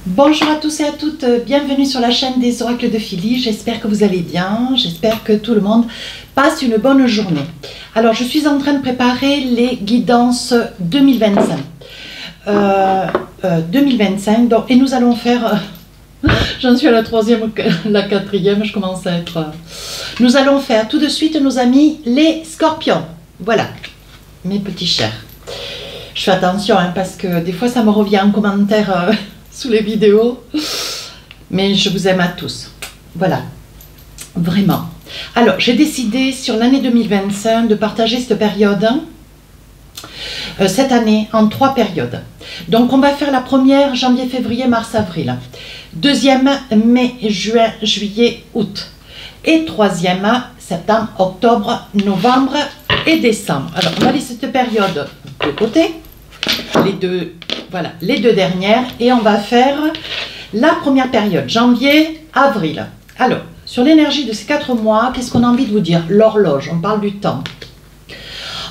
Bonjour à tous et à toutes, bienvenue sur la chaîne des oracles de Philly. J'espère que vous allez bien, j'espère que tout le monde passe une bonne journée. Alors je suis en train de préparer les guidances 2025. 2025 donc, et nous allons faire, j'en suis à la troisième, la quatrième, je commence à être... Nous allons faire tout de suite nos amis les scorpions. Voilà, mes petits chers. Je fais attention parce que des fois ça me revient en commentaire... sous les vidéos, mais je vous aime à tous. Voilà, vraiment. Alors, j'ai décidé sur l'année 2025 de partager cette période, cette année, en 3 périodes. Donc, on va faire la première, janvier, février, mars, avril. Deuxième, mai, juin, juillet, août. Et troisième, septembre, octobre, novembre et décembre. Alors, on va laisser cette période de côté. Les deux dernières, et on va faire la première période, janvier, avril. Alors, sur l'énergie de ces 4 mois, qu'est-ce qu'on a envie de vous dire? L'horloge, on parle du temps.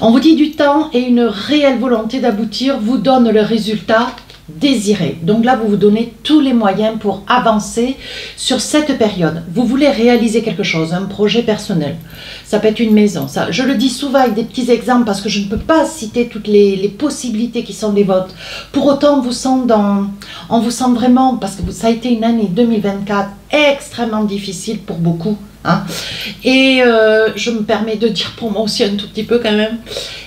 On vous dit du temps et une réelle volonté d'aboutir vous donne le résultat désiré. Donc là, vous vous donnez tous les moyens pour avancer sur cette période. Vous voulez réaliser quelque chose, un projet personnel. Ça peut être une maison. Ça, je le dis souvent avec des petits exemples parce que je ne peux pas citer toutes les possibilités qui sont les vôtres. Pour autant, on vous sent vraiment, parce que ça a été une année 2024 extrêmement difficile pour beaucoup. Et je me permets de dire pour moi aussi un tout petit peu quand même.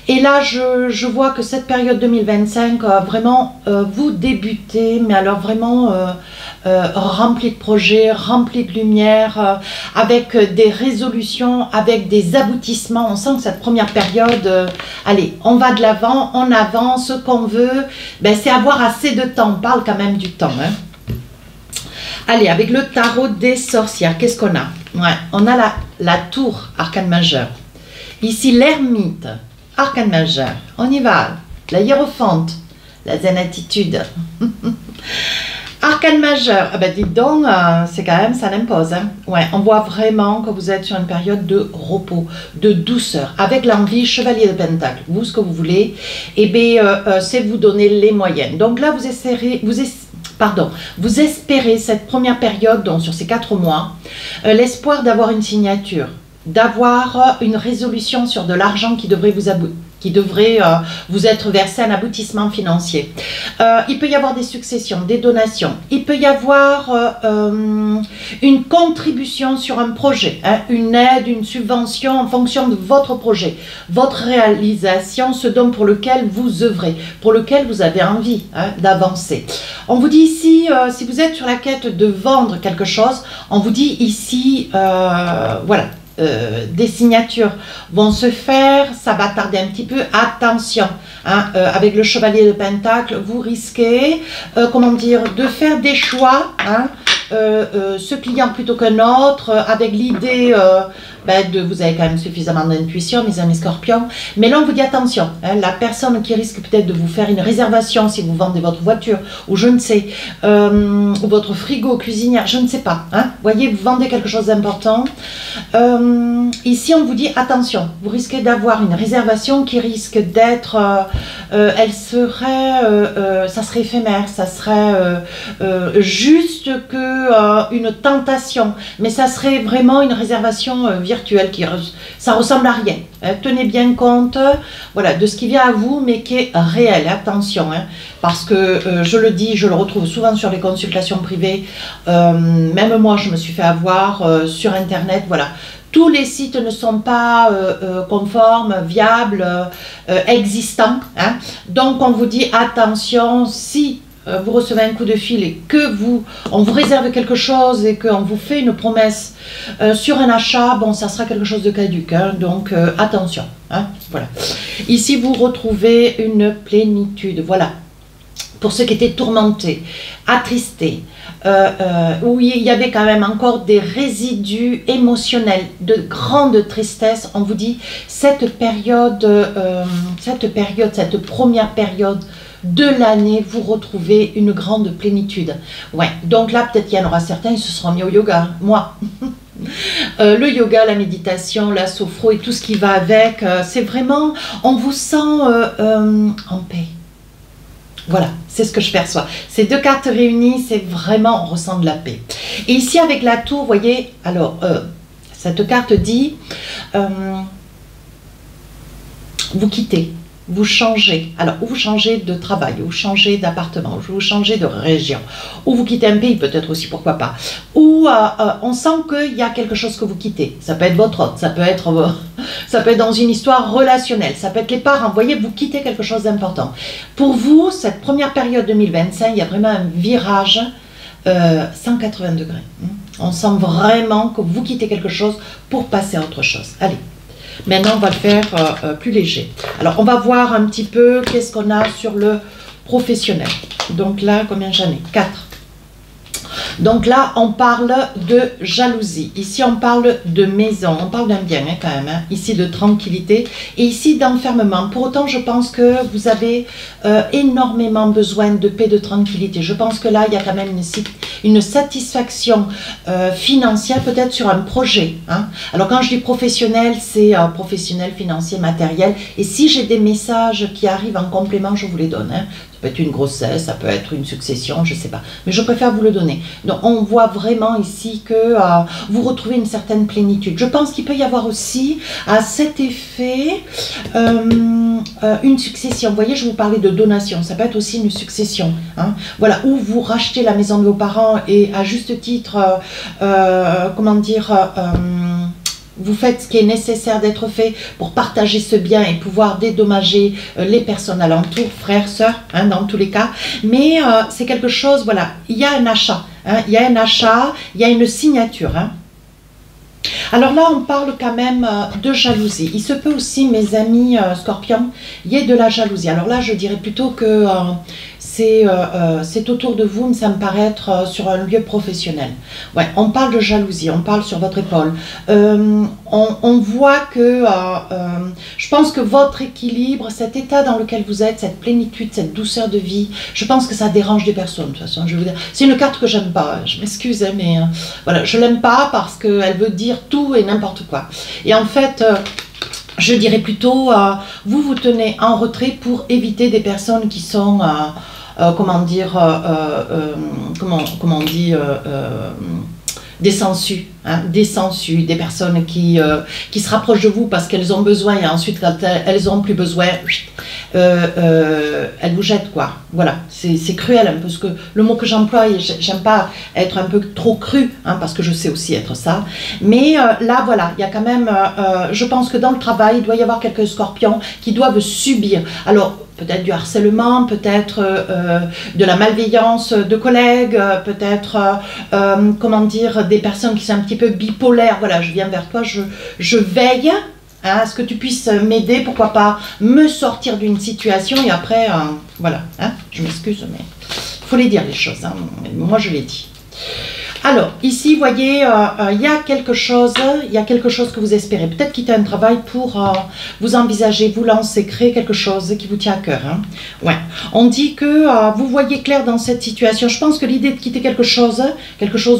Et là, je vois que cette période 2025, vraiment, vous débutez, mais alors vraiment rempli de projets, rempli de lumière, avec des résolutions, avec des aboutissements. On sent que cette première période, allez, on va de l'avant, on avance, ce qu'on veut, ben, c'est avoir assez de temps. On parle quand même du temps. Allez, avec le tarot des sorcières, qu'est-ce qu'on a? Ouais, on a la tour, arcane majeur. Ici, l'ermite, arcane majeur. On y va. La hiérophante, la zen attitude. Arcane majeur. Ah ben, dites donc, c'est quand même, ça l'impose. Ouais, on voit vraiment que vous êtes sur une période de repos, de douceur, avec l'envie, chevalier de pentacle. Vous, ce que vous voulez, eh bien, c'est vous donner les moyens. Donc là, vous espérez cette première période, donc sur ces 4 mois, l'espoir d'avoir une signature, d'avoir une résolution sur de l'argent qui devrait vous être versé, un aboutissement financier. Il peut y avoir des successions, des donations. Il peut y avoir une contribution sur un projet, une aide, une subvention en fonction de votre projet, votre réalisation, ce dont pour lequel vous œuvrez, pour lequel vous avez envie d'avancer. On vous dit ici, si vous êtes sur la quête de vendre quelque chose, on vous dit ici, voilà, des signatures vont se faire, ça va tarder un petit peu, attention, avec le chevalier de pentacle, vous risquez, comment dire, de faire des choix, ce client plutôt qu'un autre, avec l'idée vous avez quand même suffisamment d'intuition, mes amis scorpions, mais là on vous dit attention, la personne qui risque peut-être de vous faire une réservation si vous vendez votre voiture, ou je ne sais, ou votre frigo, cuisinière, je ne sais pas, voyez, vous vendez quelque chose d'important, ici on vous dit attention, vous risquez d'avoir une réservation qui risque d'être, ça serait éphémère, ça serait juste que une tentation, mais ça serait vraiment une réservation virtuelle, ça ressemble à rien. Tenez bien compte, voilà, de ce qui vient à vous, mais qui est réel. Attention, parce que je le dis, je le retrouve souvent sur les consultations privées. Même moi, je me suis fait avoir sur Internet. Voilà, tous les sites ne sont pas conformes, viables, existants. Donc, on vous dit attention, si vous recevez un coup de fil et que on vous réserve quelque chose et qu'on vous fait une promesse sur un achat, bon, ça sera quelque chose de caduc, donc attention, voilà. Ici, vous retrouvez une plénitude, voilà. Pour ceux qui étaient tourmentés, attristés, où il y avait quand même encore des résidus émotionnels, de grande tristesse, on vous dit, cette première période de l'année, vous retrouvez une grande plénitude. Ouais, donc là, peut-être qu'il y en aura certains, ils se seront mis au yoga, moi. Le yoga, la méditation, la sophro et tout ce qui va avec, c'est vraiment, on vous sent en paix. Voilà, c'est ce que je perçois. Ces deux cartes réunies, c'est vraiment, on ressent de la paix. Et ici, avec la tour, vous voyez, alors, cette carte dit, vous quittez, vous changez. Alors, ou vous changez de travail, ou vous changez d'appartement, ou vous changez de région, ou vous quittez un pays, peut-être aussi, pourquoi pas. Ou on sent qu'il y a quelque chose que vous quittez. Ça peut être votre hôte, ça peut être dans une histoire relationnelle, ça peut être les parents. Vous voyez, vous quittez quelque chose d'important. Pour vous, cette première période 2025, il y a vraiment un virage 180 degrés. On sent vraiment que vous quittez quelque chose pour passer à autre chose. Allez. Maintenant, on va le faire plus léger. Alors, on va voir un petit peu qu'est-ce qu'on a sur le professionnel. Donc là, combien j'en ai? 4. Donc là, on parle de jalousie. Ici, on parle de maison. On parle d'un bien quand même. Hein. Ici, de tranquillité. Et ici, d'enfermement. Pour autant, je pense que vous avez énormément besoin de paix, de tranquillité. Je pense que là, il y a quand même une satisfaction financière, peut-être sur un projet. Hein. Alors, quand je dis professionnel, c'est professionnel, financier, matériel. Et si j'ai des messages qui arrivent en complément, je vous les donne. Hein. Ça peut être une grossesse, ça peut être une succession, je ne sais pas. Mais je préfère vous le donner. Donc, on voit vraiment ici que vous retrouvez une certaine plénitude. Je pense qu'il peut y avoir aussi, à cet effet, une succession. Vous voyez, je vous parlais de donation. Ça peut être aussi une succession. Hein. Voilà, où vous rachetez la maison de vos parents et à juste titre, comment dire... vous faites ce qui est nécessaire d'être fait pour partager ce bien et pouvoir dédommager les personnes alentour, frères, sœurs, hein, dans tous les cas. Mais c'est quelque chose, voilà, il y a un achat. Hein, il y a un achat, il y a une signature. Hein. Alors là, on parle quand même de jalousie. Il se peut aussi, mes amis scorpions, il y ait de la jalousie. Alors là, je dirais plutôt que c'est autour de vous, mais ça me paraît être sur un lieu professionnel. Ouais, on parle de jalousie, on parle sur votre épaule. On voit que je pense que votre équilibre, cet état dans lequel vous êtes, cette plénitude, cette douceur de vie, je pense que ça dérange des personnes. De toute façon, je vais vous dire, c'est une carte que j'aime pas. Je m'excuse, hein, mais voilà, je l'aime pas parce qu'elle veut dire tout et n'importe quoi. Et en fait. Je dirais plutôt, vous vous tenez en retrait pour éviter des personnes qui sont, comment dire, comment on dit, des sensus, hein, des personnes qui se rapprochent de vous parce qu'elles ont besoin et ensuite quand elles n'ont plus besoin, elles vous jettent quoi. Voilà, c'est cruel un peu, parce que le mot que j'emploie, j'aime pas être un peu trop cru, hein, parce que je sais aussi être ça, mais là voilà, il y a quand même, je pense que dans le travail, il doit y avoir quelques scorpions qui doivent subir, alors peut-être du harcèlement, peut-être de la malveillance de collègues, peut-être, comment dire, des personnes qui sont un petit peu bipolaires. Voilà, je viens vers toi, je veille hein, à ce que tu puisses m'aider, pourquoi pas me sortir d'une situation et après, voilà, hein, je m'excuse, mais il faut les dire les choses, hein, moi je l'ai dit. Alors, ici, vous voyez, il y a quelque chose que vous espérez. Peut-être quitter un travail pour vous envisager, vous lancer, créer quelque chose qui vous tient à cœur. Hein. Ouais. On dit que vous voyez clair dans cette situation. Je pense que l'idée de quitter quelque chose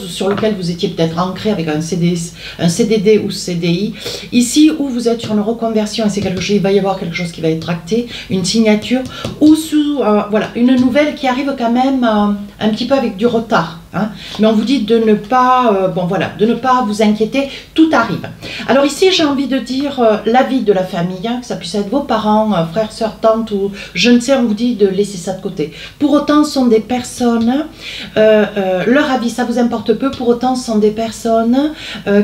sur lequel vous étiez peut-être ancré avec un CDD ou CDI, ici où vous êtes sur une reconversion et c'est quelque chose, il va y avoir quelque chose qui va être acté, une signature, ou sous, voilà, une nouvelle qui arrive quand même un petit peu avec du retard. Hein. Mais on vous dit de ne pas, bon voilà, de ne pas vous inquiéter, tout arrive. Alors ici, j'ai envie de dire la vie de la famille, hein, que ça puisse être vos parents, frères, sœurs, tantes, ou je ne sais, on vous dit de laisser ça de côté. Pour autant, ce sont des personnes, leur avis, ça vous importe peu, pour autant, ce sont des personnes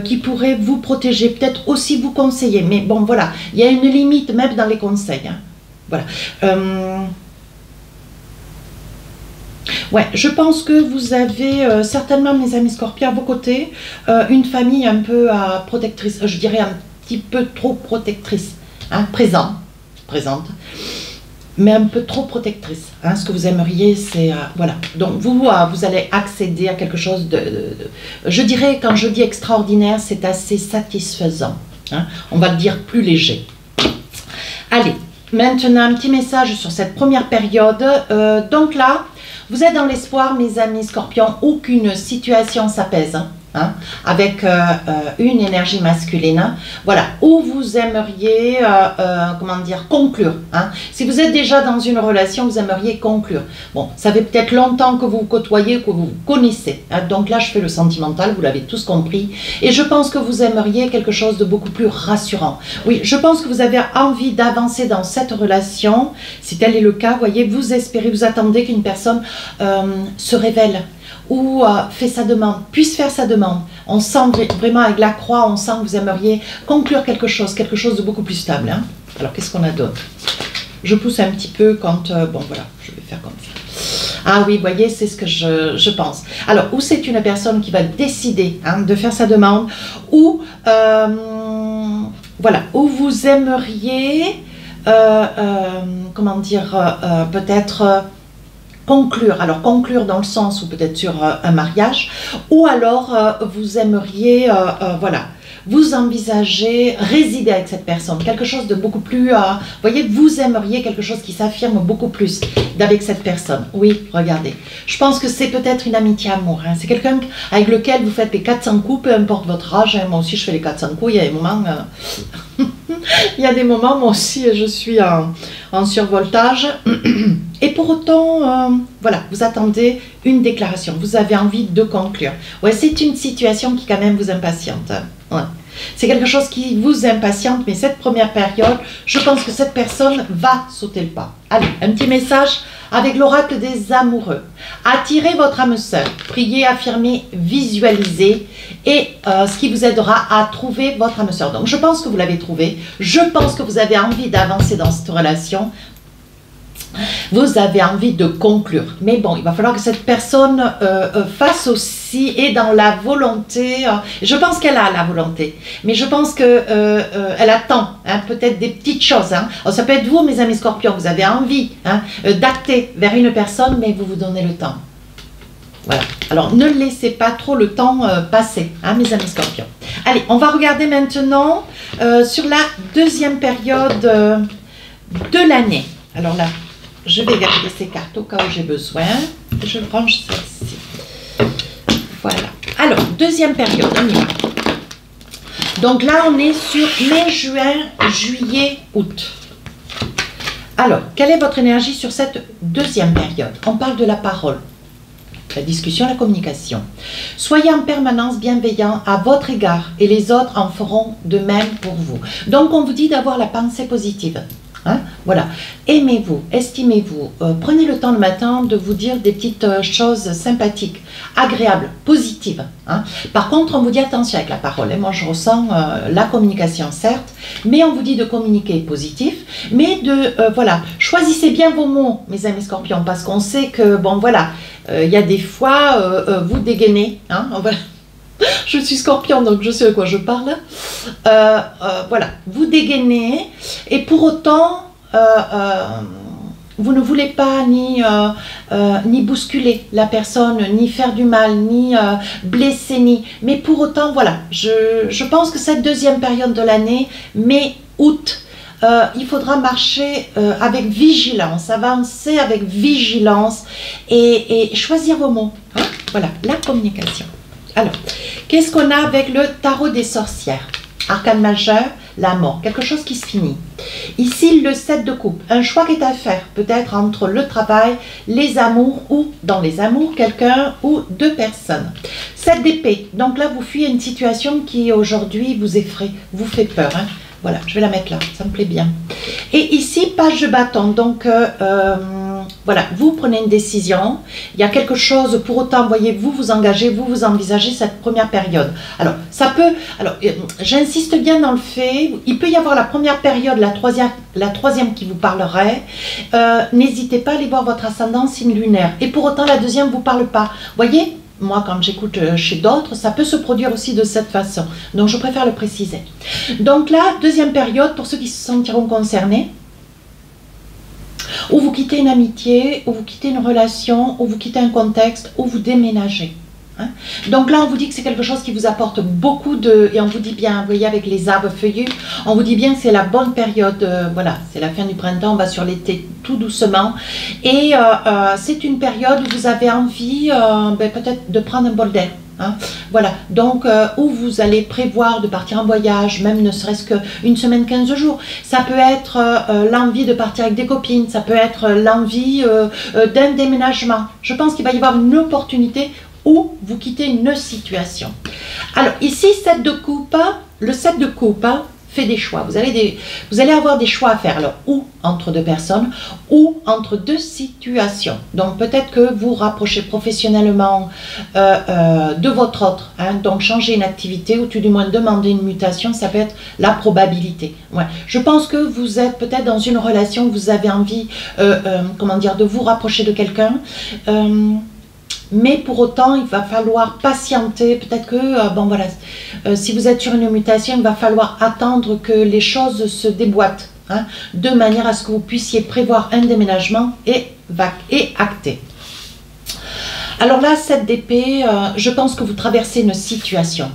qui pourraient vous protéger, peut-être aussi vous conseiller. Mais bon, voilà, il y a une limite même dans les conseils. Hein. Voilà. Ouais, je pense que vous avez certainement, mes amis scorpions, à vos côtés, une famille un peu protectrice, je dirais un petit peu trop protectrice, hein, présente, mais un peu trop protectrice. Hein, ce que vous aimeriez, c'est, voilà. Donc, vous allez accéder à quelque chose je dirais, quand je dis extraordinaire, c'est assez satisfaisant. Hein, on va le dire plus léger. Allez, maintenant, un petit message sur cette première période. Donc là, vous êtes dans l'espoir, mes amis scorpions, aucune situation s'apaise. Hein. hein, avec une énergie masculine, voilà, où vous aimeriez, comment dire, conclure. Hein. Si vous êtes déjà dans une relation, vous aimeriez conclure. Bon, ça fait peut-être longtemps que vous vous côtoyez, que vous vous connaissez. Hein. Donc là, je fais le sentimental, vous l'avez tous compris. Et je pense que vous aimeriez quelque chose de beaucoup plus rassurant. Oui, je pense que vous avez envie d'avancer dans cette relation. Si tel est le cas, voyez, vous espérez, vous attendez qu'une personne se révèle ou fait sa demande, puisse faire sa demande. On sent vraiment avec la croix, on sent que vous aimeriez conclure quelque chose de beaucoup plus stable. Hein. Alors, qu'est-ce qu'on a d'autre? Je pousse un petit peu quand... bon, voilà, je vais faire comme ça. Ah oui, vous voyez, c'est ce que je pense. Alors, ou c'est une personne qui va décider hein, de faire sa demande, ou, voilà, ou vous aimeriez, comment dire, peut-être... conclure, alors conclure dans le sens où peut-être sur un mariage, ou alors vous aimeriez, voilà, vous envisagez résider avec cette personne, quelque chose de beaucoup plus, vous voyez, vous aimeriez quelque chose qui s'affirme beaucoup plus avec cette personne. Oui, regardez, je pense que c'est peut-être une amitié amour, hein. C'est quelqu'un avec lequel vous faites les 400 coups, peu importe votre âge, hein. Moi aussi je fais les 400 coups, il y a des moments... il y a des moments, moi aussi, je suis en survoltage. Et pour autant, voilà, vous attendez une déclaration. Vous avez envie de conclure. Ouais, c'est une situation qui quand même vous impatiente. Ouais. C'est quelque chose qui vous impatiente, mais cette première période, je pense que cette personne va sauter le pas. Allez, un petit message avec l'oracle des amoureux. Attirez votre âme sœur, priez, affirmez, visualisez, et ce qui vous aidera à trouver votre âme sœur. Donc je pense que vous l'avez trouvé, je pense que vous avez envie d'avancer dans cette relation, vous avez envie de conclure. Mais bon, il va falloir que cette personne fasse aussi, et dans la volonté, je pense qu'elle a la volonté, mais je pense qu'elle attend hein, peut-être des petites choses. Hein. Alors, ça peut être vous, mes amis scorpions, vous avez envie hein, d'acter vers une personne, mais vous vous donnez le temps. Voilà. Alors, ne laissez pas trop le temps passer, hein, mes amis scorpions. Allez, on va regarder maintenant sur la deuxième période de l'année. Alors là, je vais garder ces cartes au cas où j'ai besoin. Je range celle-ci. Voilà. Alors, deuxième période, on y va. Donc là, on est sur mai, juin, juillet, août. Alors, quelle est votre énergie sur cette deuxième période? On parle de la parole, la discussion, la communication. Soyez en permanence bienveillant à votre égard et les autres en feront de même pour vous. Donc, on vous dit d'avoir la pensée positive. Hein, voilà, aimez-vous, estimez-vous, prenez le temps le matin de vous dire des petites choses sympathiques, agréables, positives. Hein. Par contre, on vous dit attention avec la parole. Hein. Moi, je ressens la communication, certes, mais on vous dit de communiquer positif, mais de, voilà, choisissez bien vos mots, mes amis scorpions, parce qu'on sait que, bon, voilà, il y a des fois, vous dégainez, hein, voilà. Je suis scorpion, donc je sais de quoi je parle. Voilà, vous dégainez et pour autant, vous ne voulez pas ni bousculer la personne, ni faire du mal, ni blesser, mais pour autant, voilà, je pense que cette deuxième période de l'année, mai, août, il faudra marcher avec vigilance, avancer avec vigilance et choisir vos mots. Hein. Voilà, la communication. Alors, qu'est-ce qu'on a avec le tarot des sorcières? Arcane majeur, la mort, quelque chose qui se finit. Ici, le 7 de coupe, un choix qui est à faire, peut-être entre le travail, les amours ou dans les amours, quelqu'un ou deux personnes. 7 d'épée, donc là, vous fuyez une situation qui aujourd'hui vous effraie, vous fait peur. Hein. Voilà, je vais la mettre là, ça me plaît bien. Et ici, page de bâton, donc voilà, vous prenez une décision, il y a quelque chose, pour autant, voyez, vous vous engagez, vous vous envisagez cette première période. Alors, ça peut, alors, j'insiste bien dans le fait, il peut y avoir la première période, la troisième qui vous parlerait, n'hésitez pas à aller voir votre ascendant signe lunaire, et pour autant, la deuxième ne vous parle pas. Voyez, moi, quand j'écoute chez d'autres, ça peut se produire aussi de cette façon. Donc, je préfère le préciser. Donc là, deuxième période, pour ceux qui se sentiront concernés, ou vous quittez une amitié, ou vous quittez une relation, ou vous quittez un contexte, ou vous déménagez. Hein. Donc là, on vous dit que c'est quelque chose qui vous apporte beaucoup de... Et on vous dit bien, vous voyez, avec les arbres feuillus, on vous dit bien que c'est la bonne période, voilà, c'est la fin du printemps, on va sur l'été tout doucement. Et c'est une période où vous avez envie peut-être de prendre un bol d'air. Hein. Voilà, donc où vous allez prévoir de partir en voyage, même ne serait-ce qu'une semaine, 15 jours. Ça peut être l'envie de partir avec des copines, ça peut être l'envie d'un déménagement. Je pense qu'il va y avoir une opportunité où vous quittez une situation. Alors ici, 7 de coupe, le 7 de coupe fait des choix. Vous allez avoir des choix à faire, alors, ou entre deux personnes, ou entre deux situations. Donc peut-être que vous rapprochez professionnellement de votre autre, hein, donc changer une activité, ou tout du moins demander une mutation, ça peut être la probabilité. Ouais. Je pense que vous êtes peut-être dans une relation, vous avez envie, comment dire, de vous rapprocher de quelqu'un, mais pour autant, il va falloir patienter. Peut-être que, bon voilà, si vous êtes sur une mutation, il va falloir attendre que les choses se déboîtent, hein, de manière à ce que vous puissiez prévoir un déménagement et acter. Alors là, cette d'épée, je pense que vous traversez une situation.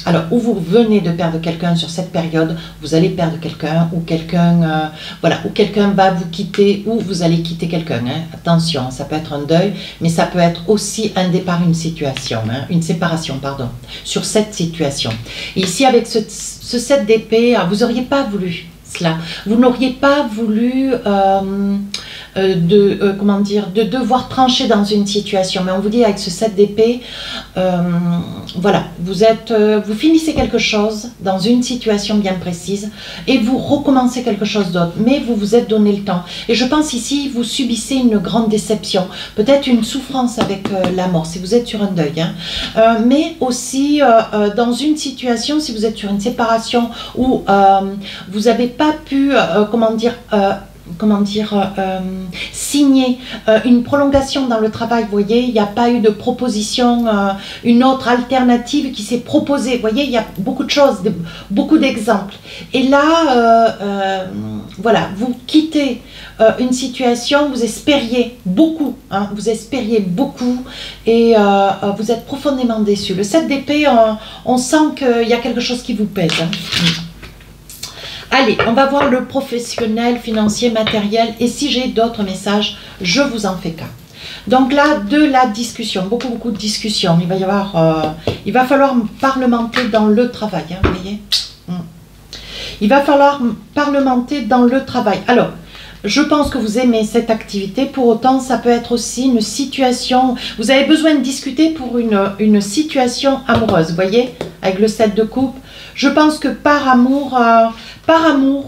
Alors, où vous venez de perdre quelqu'un sur cette période, vous allez perdre quelqu'un, ou quelqu'un voilà, ou quelqu'un va vous quitter, ou vous allez quitter quelqu'un. Hein. Attention, ça peut être un deuil, mais ça peut être aussi un départ, une situation, hein, une séparation, pardon, sur cette situation. Et ici, avec ce 7 d'épée, vous n'auriez pas voulu cela. Vous n'auriez pas voulu comment dire, de devoir trancher dans une situation, mais on vous dit avec ce 7 d'épée, voilà, vous finissez quelque chose dans une situation bien précise et vous recommencez quelque chose d'autre, mais vous vous êtes donné le temps. Et je pense ici, vous subissez une grande déception, peut-être une souffrance avec la mort, si vous êtes sur un deuil, hein. Mais aussi dans une situation, si vous êtes sur une séparation où vous n'avez pas pu, signer une prolongation dans le travail, vous voyez, il n'y a pas eu de proposition, une autre alternative qui s'est proposée, vous voyez, il y a beaucoup de choses, beaucoup d'exemples. Et là, voilà, vous quittez une situation, vous espériez beaucoup, hein, vous espériez beaucoup, et vous êtes profondément déçu. Le 7 d'épée, on sent qu'il y a quelque chose qui vous pèse. Hein. Allez, on va voir le professionnel, financier, matériel. Et si j'ai d'autres messages, je vous en fais cas. Donc là, de la discussion, beaucoup de discussions. Il va falloir parlementer dans le travail, hein, vous voyez. Il va falloir parlementer dans le travail. Alors, je pense que vous aimez cette activité, pour autant ça peut être aussi une situation, vous avez besoin de discuter pour une situation amoureuse, vous voyez, avec le 7 de coupe. Je pense que par amour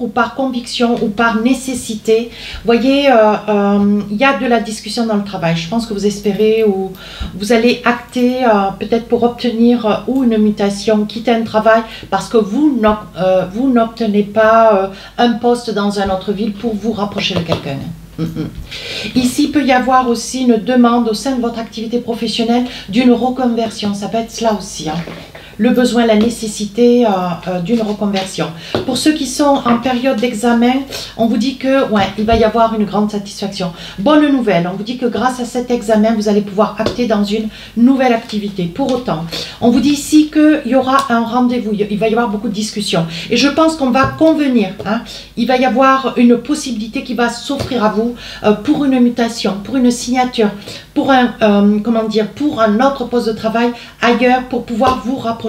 ou par conviction ou par nécessité, vous voyez, il y a de la discussion dans le travail. Je pense que vous espérez ou vous allez acter peut-être pour obtenir ou une mutation, quitter un travail parce que vous n'obtenez pas un poste dans une autre ville pour vous rapprocher de quelqu'un. Ici, il peut y avoir aussi une demande au sein de votre activité professionnelle d'une reconversion. Ça peut être cela aussi, hein. Le besoin, la nécessité d'une reconversion. Pour ceux qui sont en période d'examen, on vous dit que ouais, il va y avoir une grande satisfaction. Bonne nouvelle, on vous dit que grâce à cet examen, vous allez pouvoir acter dans une nouvelle activité. Pour autant, on vous dit ici qu'il y aura un rendez-vous, il va y avoir beaucoup de discussions. Et je pense qu'on va convenir, hein, il va y avoir une possibilité qui va s'offrir à vous pour une mutation, pour une signature, pour comment dire, pour un autre poste de travail ailleurs, pour pouvoir vous rapprocher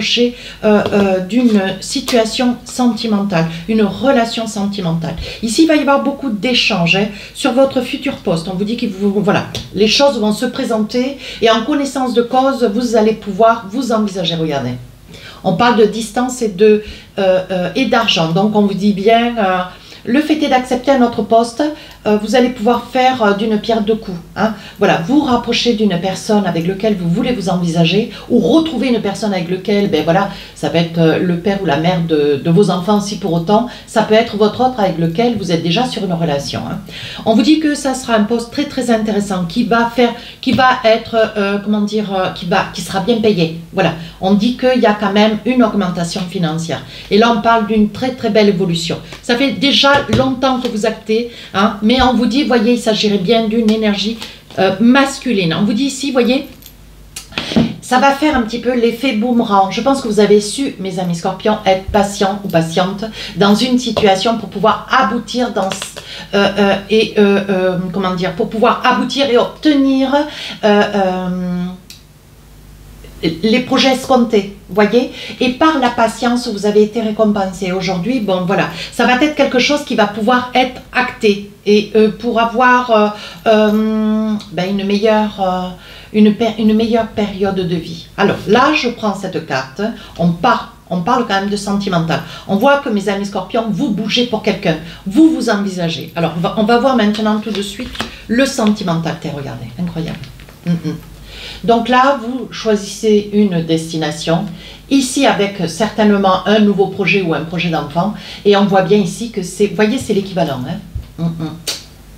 d'une situation sentimentale, une relation sentimentale. Ici, il va y avoir beaucoup d'échanges, hein, sur votre futur poste. On vous dit que voilà, les choses vont se présenter et en connaissance de cause, vous allez pouvoir vous envisager. Regardez, on parle de distance et d'argent. Donc, on vous dit bien... le fait est d'accepter un autre poste, vous allez pouvoir faire d'une pierre deux coups. Hein. Voilà, vous rapprocher d'une personne avec laquelle vous voulez vous envisager, ou retrouver une personne avec laquelle, ben voilà, ça peut être le père ou la mère de vos enfants si pour autant, ça peut être votre autre avec lequel vous êtes déjà sur une relation. Hein. On vous dit que ça sera un poste très intéressant qui va être, comment dire, qui sera bien payé. Voilà, on dit qu'il y a quand même une augmentation financière. Et là, on parle d'une très belle évolution. Ça fait déjà longtemps que vous actez, hein, mais on vous dit, voyez, il s'agirait bien d'une énergie masculine. On vous dit ici, voyez, ça va faire un petit peu l'effet boomerang. Je pense que vous avez su, mes amis scorpions, être patient ou patiente dans une situation pour pouvoir aboutir dans comment dire, pour pouvoir aboutir et obtenir les projets escomptés, voyez, et par la patience, vous avez été récompensé. Aujourd'hui, bon, voilà, ça va être quelque chose qui va pouvoir être acté, et pour avoir ben, une meilleure période de vie. Alors, là, je prends cette carte, on parle quand même de sentimental. On voit que, mes amis scorpions, vous bougez pour quelqu'un, vous vous envisagez. Alors, on va voir maintenant tout de suite le sentimental. Regardez, incroyable. Donc là, vous choisissez une destination, ici avec certainement un nouveau projet ou un projet d'enfant, et on voit bien ici que c'est, vous voyez, c'est l'équivalent. Hein.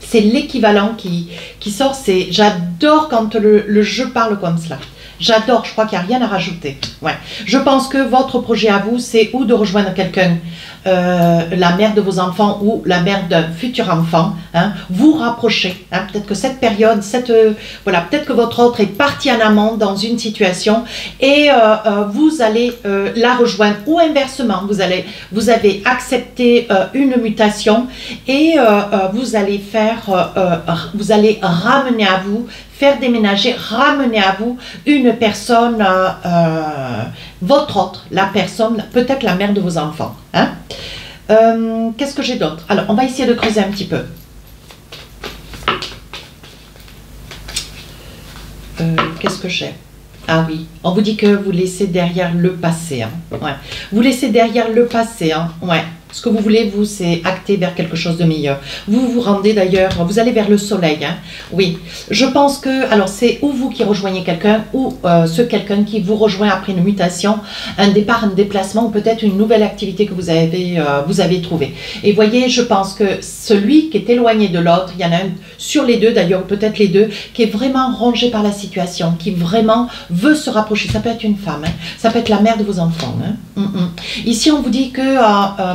C'est l'équivalent qui sort. J'adore quand le jeu parle comme cela. J'adore, je crois qu'il n'y a rien à rajouter. Ouais. Je pense que votre projet à vous, c'est ou de rejoindre quelqu'un, la mère de vos enfants ou la mère d'un futur enfant, hein, vous rapprocher. Hein, peut-être que cette période, voilà, peut-être que votre autre est parti en amont dans une situation et vous allez la rejoindre, ou inversement, vous avez accepté une mutation et vous allez ramener à vous, faire déménager, ramener à vous une personne, votre autre, la personne, peut-être la mère de vos enfants. Hein. Qu'est-ce que j'ai d'autre? Alors, on va essayer de creuser un petit peu. Qu'est-ce que j'ai? Ah oui, on vous dit que vous laissez derrière le passé. Hein. Ouais. Vous laissez derrière le passé. Hein. Ouais. Ce que vous voulez, vous, c'est acter vers quelque chose de meilleur. Vous vous rendez d'ailleurs, vous allez vers le soleil. Hein. Oui, je pense que, alors c'est ou vous qui rejoignez quelqu'un, ou ce quelqu'un qui vous rejoint après une mutation, un départ, un déplacement, ou peut-être une nouvelle activité que vous avez trouvée. Et voyez, je pense que celui qui est éloigné de l'autre, il y en a un sur les deux d'ailleurs, peut-être les deux, qui est vraiment rongé par la situation, qui vraiment veut se rapprocher. Ça peut être une femme, hein. Ça peut être la mère de vos enfants. Hein. Ici, on vous dit que,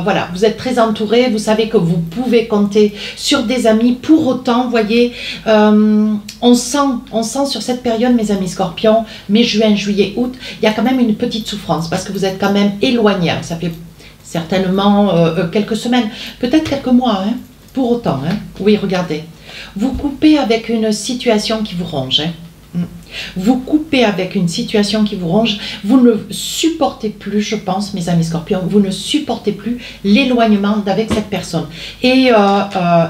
voilà, vous êtes très entouré, vous savez que vous pouvez compter sur des amis. Pour autant, voyez, on sent sur cette période, mes amis scorpions, mai, juin, juillet, août, il y a quand même une petite souffrance parce que vous êtes quand même éloigné. Ça fait certainement quelques semaines, peut-être quelques mois, hein, pour autant. Hein. Oui, regardez. Vous coupez avec une situation qui vous ronge. Hein. Vous coupez avec une situation qui vous ronge, vous ne supportez plus, je pense, mes amis scorpions, vous ne supportez plus l'éloignement d'avec cette personne. Et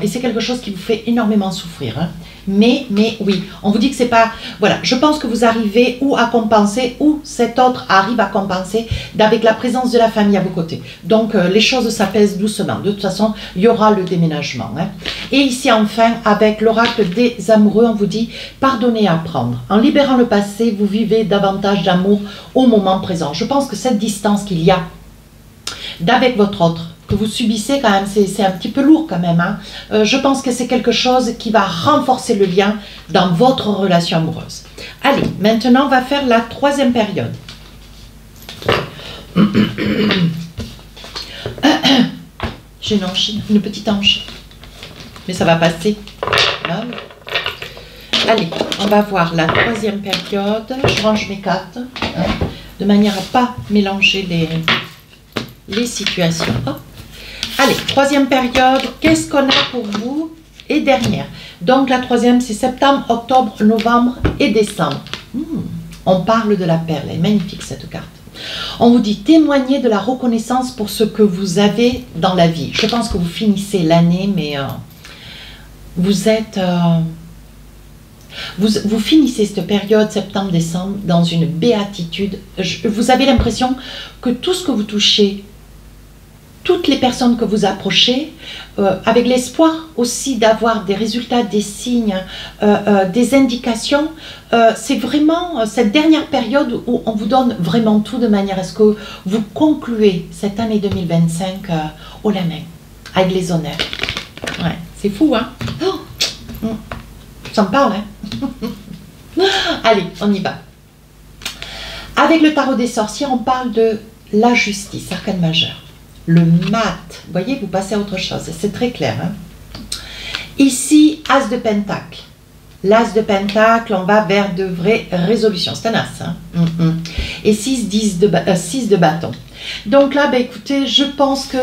c'est quelque chose qui vous fait énormément souffrir. Hein. Mais oui, on vous dit que c'est pas... Voilà, je pense que vous arrivez ou à compenser, ou cet autre arrive à compenser avec la présence de la famille à vos côtés. Donc, les choses s'apaisent doucement. De toute façon, il y aura le déménagement. Hein. Et ici, enfin, avec l'oracle des amoureux, on vous dit « Pardonnez et apprendre ». En libérant le passé, vous vivez davantage d'amour au moment présent. Je pense que cette distance qu'il y a d'avec votre autre, que vous subissez quand même, c'est un petit peu lourd quand même. Hein. Je pense que c'est quelque chose qui va renforcer le lien dans votre relation amoureuse. Allez, maintenant on va faire la troisième période. J'ai une petite hanche, mais ça va passer. Allez, on va voir la troisième période. Je range mes cartes hein, de manière à ne pas mélanger les situations. Hop. Allez, troisième période, qu'est-ce qu'on a pour vous? Et dernière. Donc la troisième, c'est septembre, octobre, novembre et décembre. On parle de la perle, elle est magnifique cette carte. On vous dit témoigner de la reconnaissance pour ce que vous avez dans la vie. Je pense que vous finissez l'année, mais vous êtes... Vous finissez cette période septembre-décembre dans une béatitude. Vous avez l'impression que tout ce que vous touchez, toutes les personnes que vous approchez, avec l'espoir aussi d'avoir des résultats, des signes, des indications, c'est vraiment cette dernière période où on vous donne vraiment tout de manière à ce que vous concluez cette année 2025 haut la main, avec les honneurs. Ouais, c'est fou, hein? Oh, ça me parle, hein? Allez, on y va. Avec le tarot des sorcières, on parle de la justice, arcane majeur. Le mat, vous voyez, vous passez à autre chose, c'est très clair. Hein? Ici, as de pentacle. L'as de pentacle, on va vers de vraies résolutions. C'est un as. Hein? Et 6 de bâton. Donc là, bah, écoutez, je pense que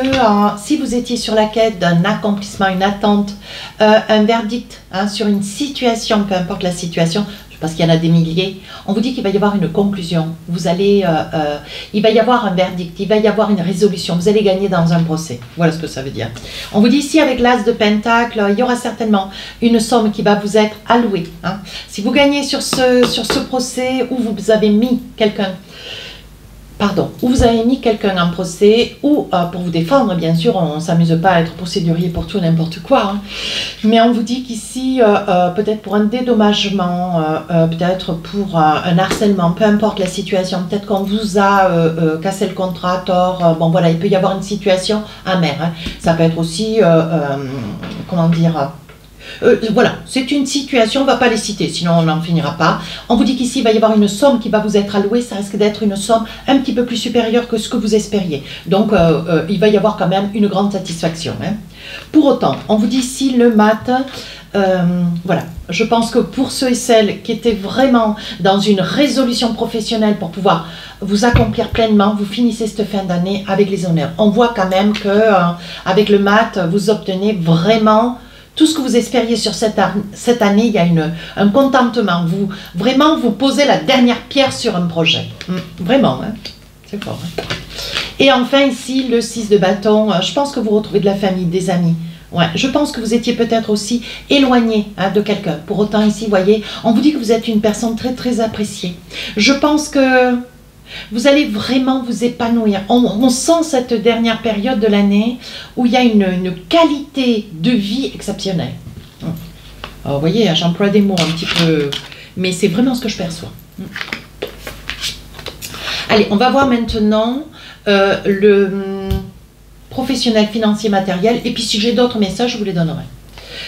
si vous étiez sur la quête d'un accomplissement, une attente, un verdict hein, sur une situation, peu importe la situation, je parce qu'il y en a des milliers. On vous dit qu'il va y avoir une conclusion. Vous allez, il va y avoir un verdict, il va y avoir une résolution. Vous allez gagner dans un procès. Voilà ce que ça veut dire. On vous dit ici avec l'As de Pentacle, il y aura certainement une somme qui va vous être allouée. Hein. Si vous gagnez sur ce procès où vous avez mis quelqu'un, où vous avez mis quelqu'un en procès, ou pour vous défendre, bien sûr, on ne s'amuse pas à être procédurier pour tout n'importe quoi, hein. Mais on vous dit qu'ici, peut-être pour un dédommagement, peut-être pour un harcèlement, peu importe la situation, peut-être qu'on vous a cassé le contrat à tort, bon voilà, il peut y avoir une situation amère, hein. Ça peut être aussi, comment dire... voilà, c'est une situation, on ne va pas les citer, sinon on n'en finira pas. On vous dit qu'ici, il va y avoir une somme qui va vous être allouée, ça risque d'être une somme un petit peu plus supérieure que ce que vous espériez. Donc, il va y avoir quand même une grande satisfaction, hein. Pour autant, on vous dit ici, le mat, voilà, je pense que pour ceux et celles qui étaient vraiment dans une résolution professionnelle pour pouvoir vous accomplir pleinement, vous finissez cette fin d'année avec les honneurs. On voit quand même que avec le mat, vous obtenez vraiment... tout ce que vous espériez sur cette année, il y a un contentement. Vraiment, vous posez la dernière pierre sur un projet. Vraiment, hein, c'est fort. Hein. Et enfin, ici, le 6 de bâton, je pense que vous retrouvez de la famille, des amis. Ouais, je pense que vous étiez peut-être aussi éloigné, hein, de quelqu'un. Pour autant, ici, vous voyez, on vous dit que vous êtes une personne très, très appréciée. Je pense que... vous allez vraiment vous épanouir. On sent cette dernière période de l'année où il y a une qualité de vie exceptionnelle. Alors, vous voyez, j'emploie des mots un petit peu, mais c'est vraiment ce que je perçois. Allez, on va voir maintenant le professionnel financier matériel. Et puis si j'ai d'autres messages, je vous les donnerai.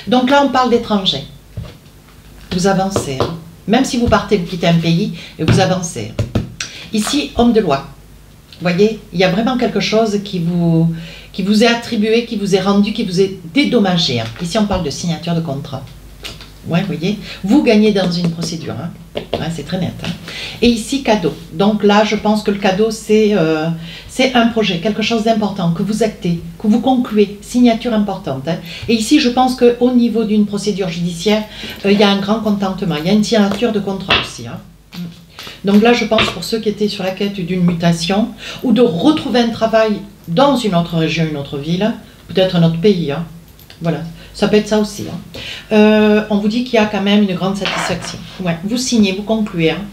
Donc là, on parle d'étrangers. Vous avancez. Hein. Même si vous partez, vous quittez un pays, et vous avancez. Ici, homme de loi. Vous voyez, il y a vraiment quelque chose qui vous est attribué, qui vous est rendu, qui vous est dédommagé. Hein. Ici, on parle de signature de contrat. Ouais, vous voyez, vous gagnez dans une procédure. Hein. Ouais, c'est très net. Hein. Et ici, cadeau. Donc là, je pense que le cadeau, c'est un projet, quelque chose d'important, que vous actez, que vous concluez, signature importante. Hein. Et ici, je pense qu'au niveau d'une procédure judiciaire, il y a un grand contentement. Il y a une signature de contrat aussi. Hein. Donc là, je pense pour ceux qui étaient sur la quête d'une mutation ou de retrouver un travail dans une autre région, une autre ville, peut-être un autre pays. Hein. Voilà, ça peut être ça aussi. Hein. On vous dit qu'il y a quand même une grande satisfaction. Ouais, vous signez, vous concluez. Hein.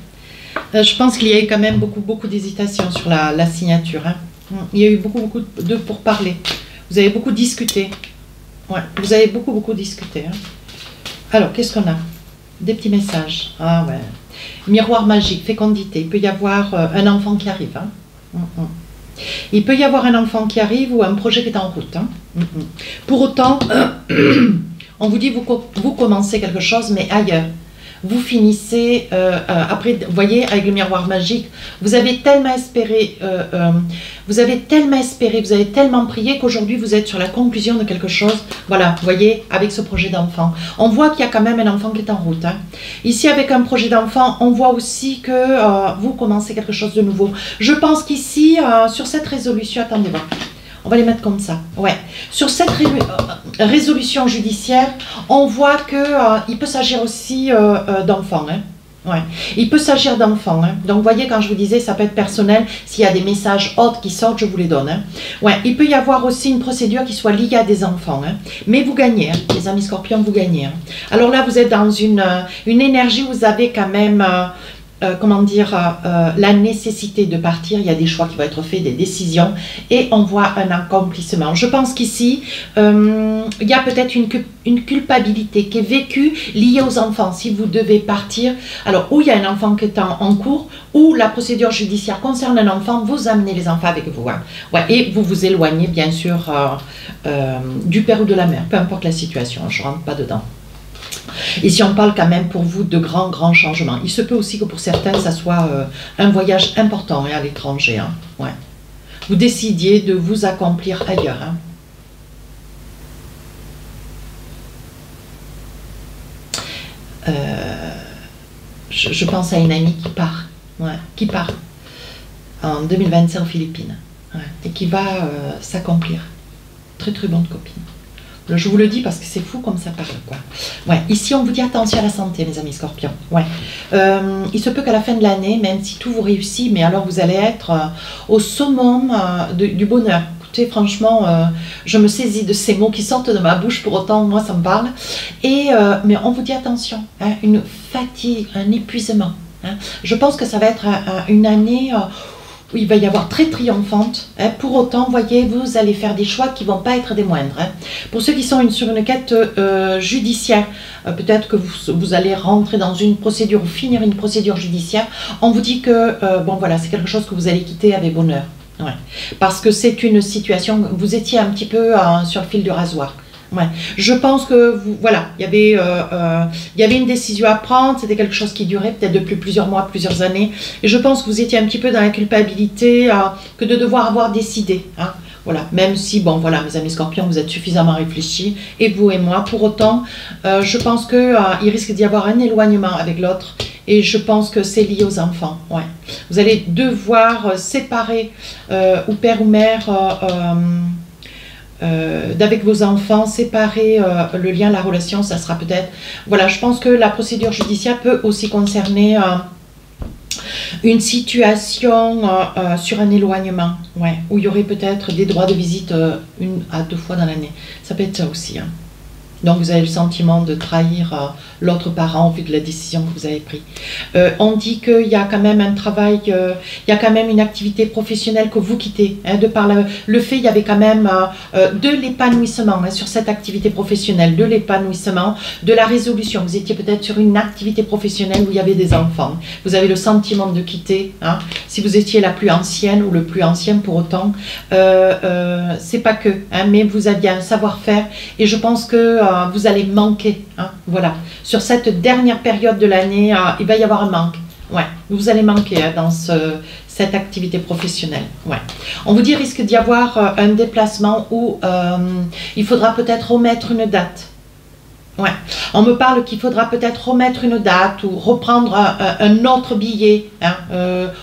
Je pense qu'il y a eu quand même beaucoup d'hésitation sur la signature. Hein. Il y a eu beaucoup de pourparlers. Vous avez beaucoup discuté. Ouais, vous avez beaucoup discuté. Hein. Alors, qu'est-ce qu'on a? Des petits messages. Ah ouais. Miroir magique, fécondité. Il peut y avoir un enfant qui arrive. Hein. Il peut y avoir un enfant qui arrive ou un projet qui est en route. Hein. Pour autant, on vous dit vous commencez quelque chose, mais ailleurs. Vous finissez, après, vous voyez, avec le miroir magique, vous avez tellement espéré, vous avez tellement prié qu'aujourd'hui vous êtes sur la conclusion de quelque chose. Voilà, vous voyez, avec ce projet d'enfant. On voit qu'il y a quand même un enfant qui est en route. Hein. Ici, avec un projet d'enfant, on voit aussi que vous commencez quelque chose de nouveau. Je pense qu'ici, sur cette résolution, attendez voir. On va les mettre comme ça. Ouais. Sur cette résolution judiciaire, on voit qu'il peut s'agir aussi d'enfants. Hein. Ouais. Il peut s'agir d'enfants. Hein. Donc, vous voyez, quand je vous disais, ça peut être personnel. S'il y a des messages autres qui sortent, je vous les donne. Hein. Ouais. Il peut y avoir aussi une procédure qui soit liée à des enfants. Hein. Mais vous gagnez, hein. Les amis scorpions, vous gagnez. Hein. Alors là, vous êtes dans une énergie où vous avez quand même... comment dire, la nécessité de partir, il y a des choix qui vont être faits, des décisions, et on voit un accomplissement. Je pense qu'ici, il y a peut-être une culpabilité qui est vécue liée aux enfants. Si vous devez partir, alors où il y a un enfant qui est en cours, ou la procédure judiciaire concerne un enfant, vous amenez les enfants avec vous. Hein. Ouais, et vous vous éloignez bien sûr du père ou de la mère, peu importe la situation, je ne rentre pas dedans. Ici, on parle quand même pour vous de grands changements. Il se peut aussi que pour certains, ça soit un voyage important, hein, à l'étranger. Hein. Ouais. Vous décidiez de vous accomplir ailleurs. Hein. Je pense à une amie qui part. Ouais, qui part en 2025 aux Philippines. Ouais, et qui va s'accomplir. Très bonne copine. Je vous le dis parce que c'est fou comme ça parle, quoi. Ouais, ici, on vous dit attention à la santé, mes amis scorpions. Ouais. Il se peut qu'à la fin de l'année, même si tout vous réussit, mais alors vous allez être au summum du bonheur. Écoutez, franchement, je me saisis de ces mots qui sortent de ma bouche, pour autant, moi, ça me parle. Mais on vous dit attention, hein, une fatigue, un épuisement. Hein. Je pense que ça va être une année où il va y avoir très triomphante. Hein. Pour autant, voyez, vous allez faire des choix qui ne vont pas être des moindres. Hein. Pour ceux qui sont sur une quête judiciaire, peut-être que vous allez rentrer dans une procédure ou finir une procédure judiciaire, on vous dit que, bon voilà, c'est quelque chose que vous allez quitter avec bonheur. Ouais. Parce que c'est une situation, vous étiez un petit peu sur le fil du rasoir. Ouais. Je pense que vous, voilà, il y avait une décision à prendre, c'était quelque chose qui durait peut-être depuis plusieurs mois, plusieurs années, et je pense que vous étiez un petit peu dans la culpabilité que de devoir avoir décidé. Hein. Voilà, même si, bon, voilà, mes amis scorpions, vous êtes suffisamment réfléchis, et vous et moi, pour autant, je pense qu'il risque d'y avoir un éloignement avec l'autre. Et je pense que c'est lié aux enfants. Ouais. Vous allez devoir séparer ou père ou mère d'avec vos enfants, séparer le lien, la relation, ça sera peut-être... Voilà, je pense que la procédure judiciaire peut aussi concerner une situation sur un éloignement, ouais, où il y aurait peut-être des droits de visite 1 à 2 fois dans l'année. Ça peut être ça aussi. Hein. Donc vous avez le sentiment de trahir l'autre parent au vu de la décision que vous avez prise. On dit qu'il y a quand même un travail, il y a quand même une activité professionnelle que vous quittez. Hein, de par le fait, il y avait quand même de l'épanouissement hein, sur cette activité professionnelle, de l'épanouissement, de la résolution. Vous étiez peut-être sur une activité professionnelle où il y avait des enfants. Vous avez le sentiment de quitter. Hein, si vous étiez la plus ancienne ou le plus ancien pour autant, c'est pas que, hein, mais vous aviez un savoir-faire et je pense que vous allez manquer, hein, voilà. Sur cette dernière période de l'année, il va y avoir un manque. Ouais, vous allez manquer hein, dans cette activité professionnelle. Ouais. On vous dit qu'il risque d'y avoir un déplacement où il faudra peut-être remettre une date. Ouais. On me parle qu'il faudra peut-être remettre une date ou reprendre un autre billet hein,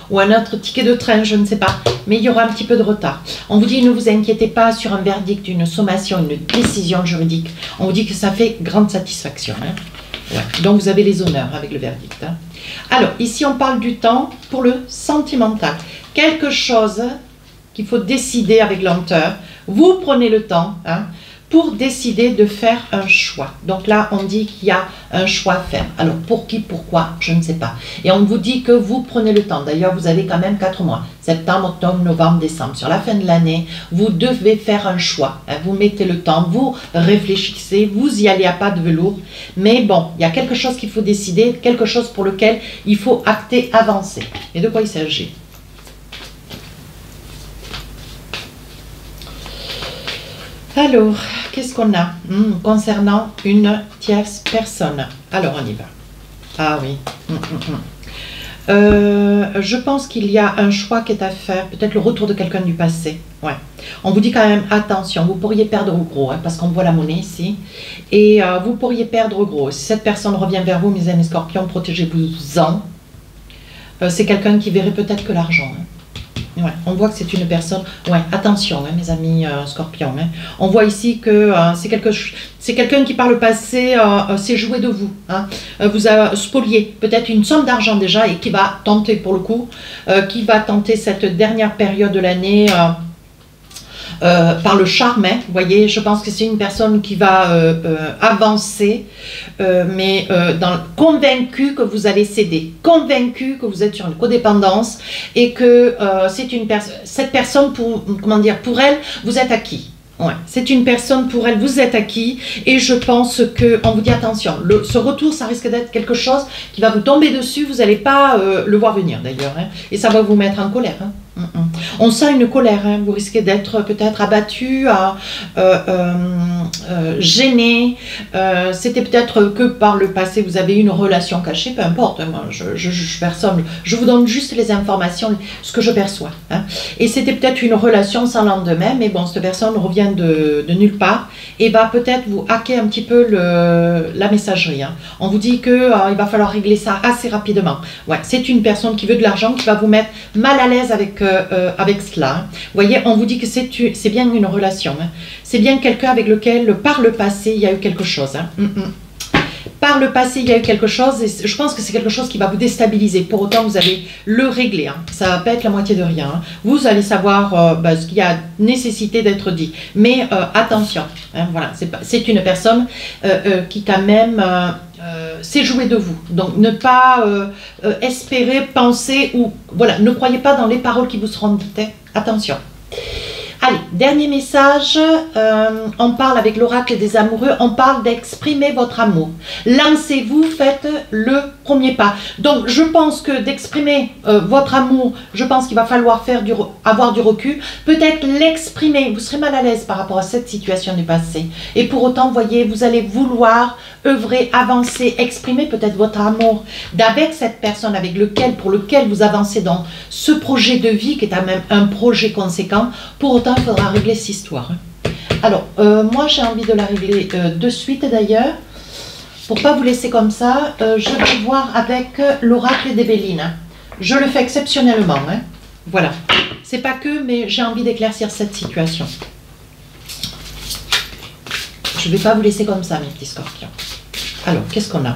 ou un autre ticket de train, je ne sais pas. Mais il y aura un petit peu de retard. On vous dit ne vous inquiétez pas sur un verdict, une sommation, une décision juridique. On vous dit que ça fait grande satisfaction. Hein. Ouais. Donc vous avez les honneurs avec le verdict. Hein. Alors ici on parle du temps pour le sentimental. Quelque chose qu'il faut décider avec lenteur. Vous prenez le temps. Hein, pour décider de faire un choix. Donc là, on dit qu'il y a un choix à faire. Alors, pour qui, pourquoi, je ne sais pas. Et on vous dit que vous prenez le temps. D'ailleurs, vous avez quand même 4 mois. Septembre, octobre, novembre, décembre. Sur la fin de l'année, vous devez faire un choix. Vous mettez le temps, vous réfléchissez, vous y allez à pas de velours. Mais bon, il y a quelque chose qu'il faut décider, quelque chose pour lequel il faut acter, avancer. Et de quoi il s'agit ? Alors, qu'est-ce qu'on a concernant une tierce personne? Alors, on y va. Ah oui. Je pense qu'il y a un choix qui est à faire, peut-être le retour de quelqu'un du passé. Ouais. On vous dit quand même, attention, vous pourriez perdre gros, hein, parce qu'on voit la monnaie ici. Et vous pourriez perdre gros. Si cette personne revient vers vous, mes amis scorpions, protégez-vous-en. C'est quelqu'un qui verrait peut-être que l'argent. Hein. Ouais, on voit que c'est une personne... Ouais, attention, hein, mes amis scorpions. Hein. On voit ici que c'est quelqu'un qui, par le passé, s'est joué de vous. Hein. Vous a spolié peut-être une somme d'argent déjà et qui va tenter, pour le coup, qui va tenter cette dernière période de l'année... par le charme, hein, vous voyez, je pense que c'est une personne qui va avancer, mais convaincue que vous allez céder, convaincue que vous êtes sur une codépendance et que cette personne, pour elle, vous êtes acquis. Ouais, c'est une personne pour elle, vous êtes acquis et je pense qu'on vous dit attention, ce retour ça risque d'être quelque chose qui va vous tomber dessus, vous n'allez pas le voir venir d'ailleurs hein, et ça va vous mettre en colère. Hein. On sent une colère, hein, vous risquez d'être peut-être abattu, gêné, c'était peut-être que par le passé vous avez eu une relation cachée, peu importe, hein, moi je juge personne, je vous donne juste les informations, ce que je perçois. Hein. Et c'était peut-être une relation sans lendemain, mais bon, cette personne revient de nulle part et va peut-être vous hacker un petit peu la messagerie. Hein. On vous dit qu'il va falloir régler ça assez rapidement. Ouais, c'est une personne qui veut de l'argent, qui va vous mettre mal à l'aise avec avec cela. Vous voyez, on vous dit que c'est bien une relation. Hein. C'est bien quelqu'un avec lequel, par le passé, il y a eu quelque chose. Hein. Par le passé, il y a eu quelque chose et je pense que c'est quelque chose qui va vous déstabiliser. Pour autant, vous allez le régler. Hein. Ça va pas être la moitié de rien. Hein. Vous allez savoir ce qu'il y a nécessité d'être dit. Mais attention, hein, voilà, c'est une personne qui quand même sait jouer de vous. Donc, ne pas espérer, penser ou... Voilà, ne croyez pas dans les paroles qui vous seront dites. Hein. Attention. Allez, dernier message, on parle avec l'oracle des amoureux, on parle d'exprimer votre amour. Lancez-vous, faites le premier pas. Donc, je pense que d'exprimer votre amour, je pense qu'il va falloir avoir du recul. Peut-être l'exprimer, vous serez mal à l'aise par rapport à cette situation du passé. Et pour autant, voyez, vous allez vouloir œuvrer, avancer, exprimer peut-être votre amour d'avec cette personne pour lequel vous avancez dans ce projet de vie qui est quand même un projet conséquent. Pour autant, il faudra régler cette histoire. Alors, moi, j'ai envie de la régler de suite d'ailleurs. Pour ne pas vous laisser comme ça, je vais voir avec l'oracle d'Evelyne. Je le fais exceptionnellement. Hein. Voilà. C'est pas que, mais j'ai envie d'éclaircir cette situation. Je ne vais pas vous laisser comme ça, mes petits scorpions. Alors, qu'est-ce qu'on a?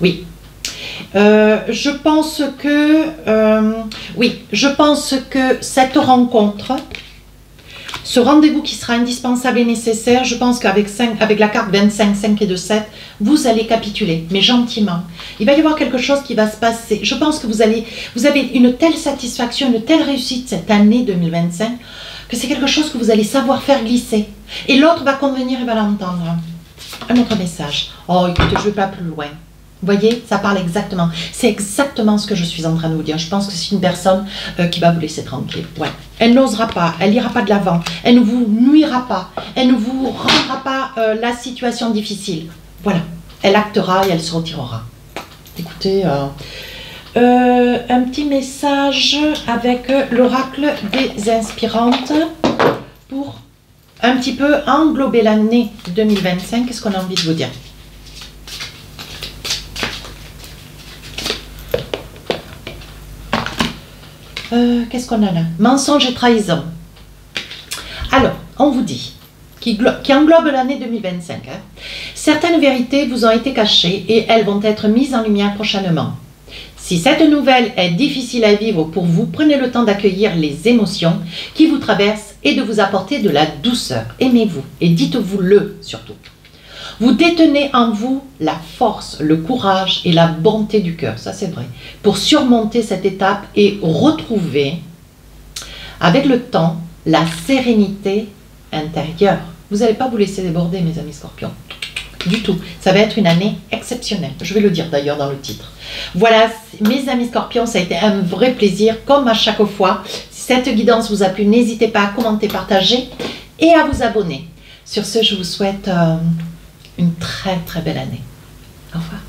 Oui. Je pense que cette rencontre, ce rendez-vous qui sera indispensable et nécessaire, je pense qu'avec la carte 25, 5 et 2, 7, vous allez capituler, mais gentiment. Il va y avoir quelque chose qui va se passer. Je pense que vous avez une telle satisfaction, une telle réussite cette année 2025, que c'est quelque chose que vous allez savoir faire glisser. Et l'autre va convenir et va l'entendre. Un autre message. Oh, écoutez, je ne vais pas plus loin. Vous voyez, ça parle exactement. C'est exactement ce que je suis en train de vous dire. Je pense que c'est une personne qui va vous laisser tranquille. Ouais. Elle n'osera pas, elle n'ira pas de l'avant, elle ne vous nuira pas, elle ne vous rendra pas la situation difficile. Voilà. Elle actera et elle se retirera. Écoutez, un petit message avec l'oracle des inspirantes pour un petit peu englober l'année 2025. Qu'est-ce qu'on a envie de vous dire? Qu'est-ce qu'on a là? Mensonge et trahison. Alors, on vous dit, qui englobe l'année 2025, hein, certaines vérités vous ont été cachées et elles vont être mises en lumière prochainement. Si cette nouvelle est difficile à vivre pour vous, prenez le temps d'accueillir les émotions qui vous traversent et de vous apporter de la douceur. Aimez-vous et dites-vous-le surtout. Vous détenez en vous la force, le courage et la bonté du cœur, ça c'est vrai, pour surmonter cette étape et retrouver, avec le temps, la sérénité intérieure. Vous n'allez pas vous laisser déborder, mes amis scorpions, du tout. Ça va être une année exceptionnelle, je vais le dire d'ailleurs dans le titre. Voilà, mes amis scorpions, ça a été un vrai plaisir, comme à chaque fois. Si cette guidance vous a plu, n'hésitez pas à commenter, partager et à vous abonner. Sur ce, je vous souhaite... une très très belle année. Au revoir.